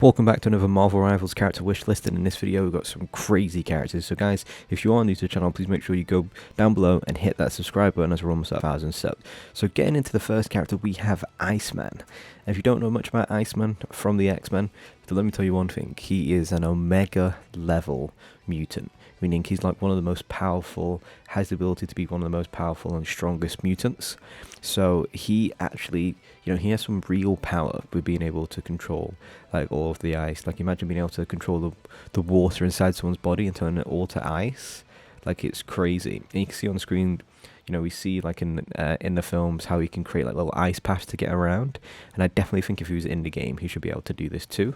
Welcome back to another Marvel Rivals character wish list, and in this video we've got some crazy characters. So guys, if you are new to the channel, please make sure you go down below and hit that subscribe button as we're almost at 1,000 subs. So getting into the first character, we have Iceman. If you don't know much about Iceman from the X-Men, let me tell you one thing: he is an Omega level mutant, meaning he's like one of the most powerful, has the ability to be one of the most powerful and strongest mutants. So he actually, he has some real power with being able to control like all of the ice. Like imagine being able to control the water inside someone's body and turn it all to ice. Like it's crazy. And you can see on the screen, we see like in the films how he can create like little ice paths to get around. And I definitely think if he was in the game, he should be able to do this too.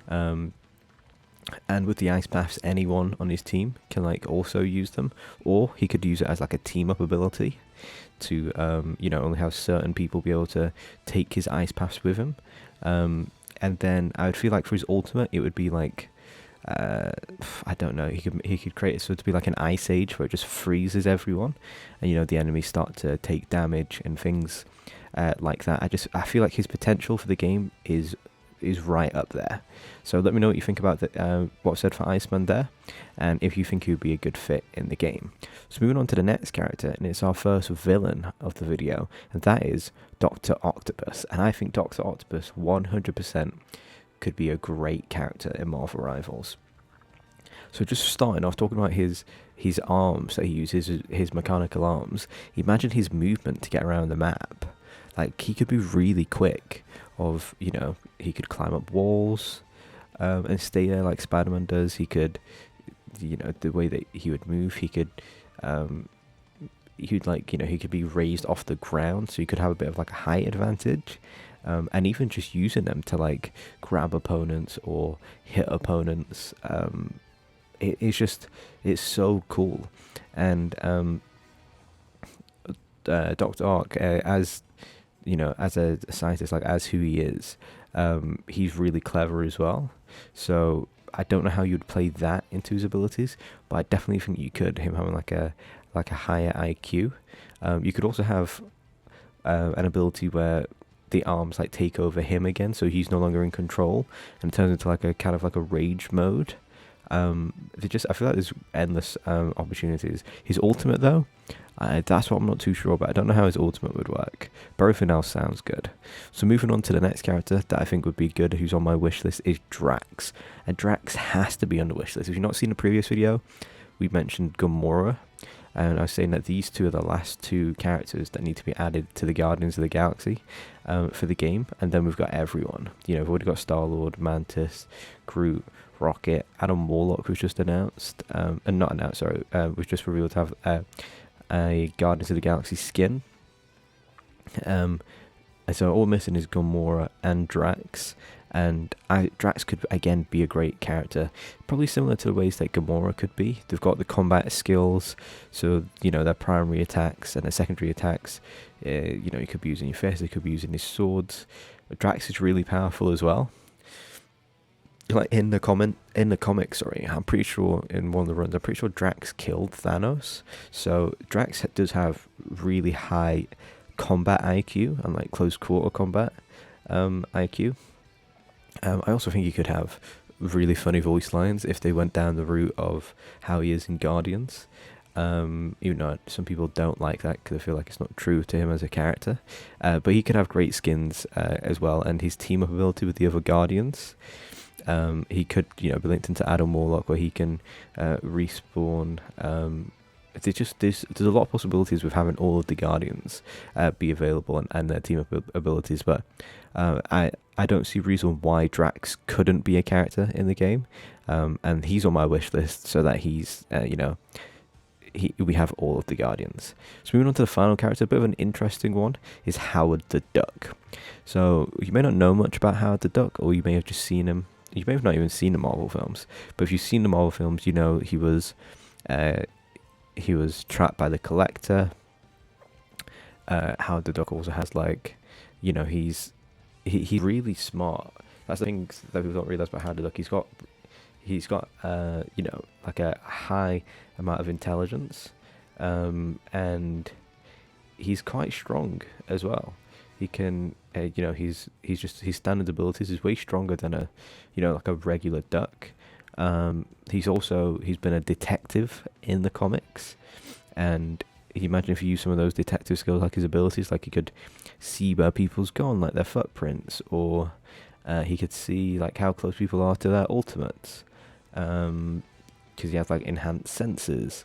And with the ice paths, anyone on his team can like also use them, or he could use it as like a team up ability to only have certain people be able to take his ice paths with him. And then I would feel like for his ultimate, it would be like I don't know. He could create it so to be like an ice age where it just freezes everyone, and the enemies start to take damage and things like that. I feel like his potential for the game is right up there. So let me know what you think about what I've said for Iceman there, and if you think he would be a good fit in the game. So moving on to the next character, and it's our first villain of the video, and that is Dr. Octopus. And I think Dr. Octopus 100% could be a great character in Marvel Rivals. So just starting off talking about his arms that he uses, his mechanical arms. Imagine his movement to get around the map. Like he could be really quick. He could climb up walls and stay there like Spider-Man does. He could, the way that he would move, he could be raised off the ground, so he could have a bit of like a height advantage. And even just using them to like grab opponents or hit opponents, it's so cool. And Dr. Ock, as a scientist, like as who he is, he's really clever as well. So I don't know how you'd play that into his abilities, but I definitely think you could. Him having like a higher IQ. You could also have an ability where the arms like take over him again, so he's no longer in control, and it turns into like a kind of like a rage mode. I feel like there's endless opportunities. His ultimate though, that's what I'm not too sure about. I don't know how his ultimate would work, but everything else sounds good. So moving on to the next character that I think would be good, who's on my wish list, is Drax. And Drax has to be on the wish list. If you've not seen the previous video, we mentioned Gamora, and I was saying that these two are the last two characters that need to be added to the Guardians of the Galaxy for the game. And then we've got everyone. We've already got Star-Lord, Mantis, Groot, Rocket, Adam Warlock was just announced, and not announced, sorry, was just revealed to have a Guardians of the Galaxy skin. So all missing is Gamora and Drax, and Drax could again be a great character, probably similar to the ways that Gamora could be. They've got the combat skills, so their primary attacks and their secondary attacks. You could be using your fists, they could be using his swords. Drax is really powerful as well. Like in the comics, I'm pretty sure in one of the runs, I'm pretty sure Drax killed Thanos. So Drax does have really high combat IQ and like close quarter combat IQ. I also think he could have really funny voice lines if they went down the route of how he is in Guardians. Even though some people don't like that because I feel like it's not true to him as a character. But he could have great skins as well, and his team up ability with the other Guardians. He could, be linked into Adam Warlock, where he can respawn. There's a lot of possibilities with having all of the Guardians be available and their team abilities, but I don't see reason why Drax couldn't be a character in the game, and he's on my wish list so that he's we have all of the Guardians. So moving on to the final character, a bit of an interesting one, is Howard the Duck. So you may not know much about Howard the Duck, or you may have just seen him. You may have not even seen the Marvel films, but if you've seen the Marvel films, he was trapped by the Collector. Howard the Duck also has he's really smart. That's the thing that people don't realize about Howard the Duck. He's got like a high amount of intelligence, and he's quite strong as well. He can, you know, he's just his standard abilities is way stronger than a, you know, like a regular duck. He's been a detective in the comics, and you imagine if you use some of those detective skills, like his abilities, like he could see where people's gone, like their footprints, or he could see like how close people are to their ultimates, because he has like enhanced senses.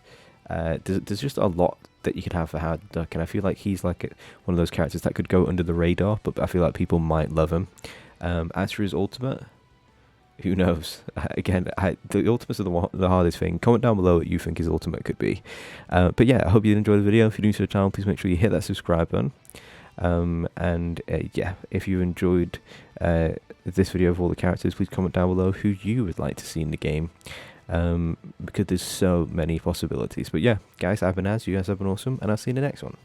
There's just a lot that you could have for Howard the Duck, and I feel like he's like one of those characters that could go under the radar, but I feel like people might love him. As for his ultimate, who knows? Again, the ultimates are the hardest thing. Comment down below what you think his ultimate could be. But yeah, I hope you enjoyed the video. If you're new to the channel, please make sure you hit that subscribe button. Yeah, if you enjoyed this video of all the characters, please comment down below who you would like to see in the game. Because there's so many possibilities. But yeah, guys, I've been Az, you guys have been awesome, and I'll see you in the next one.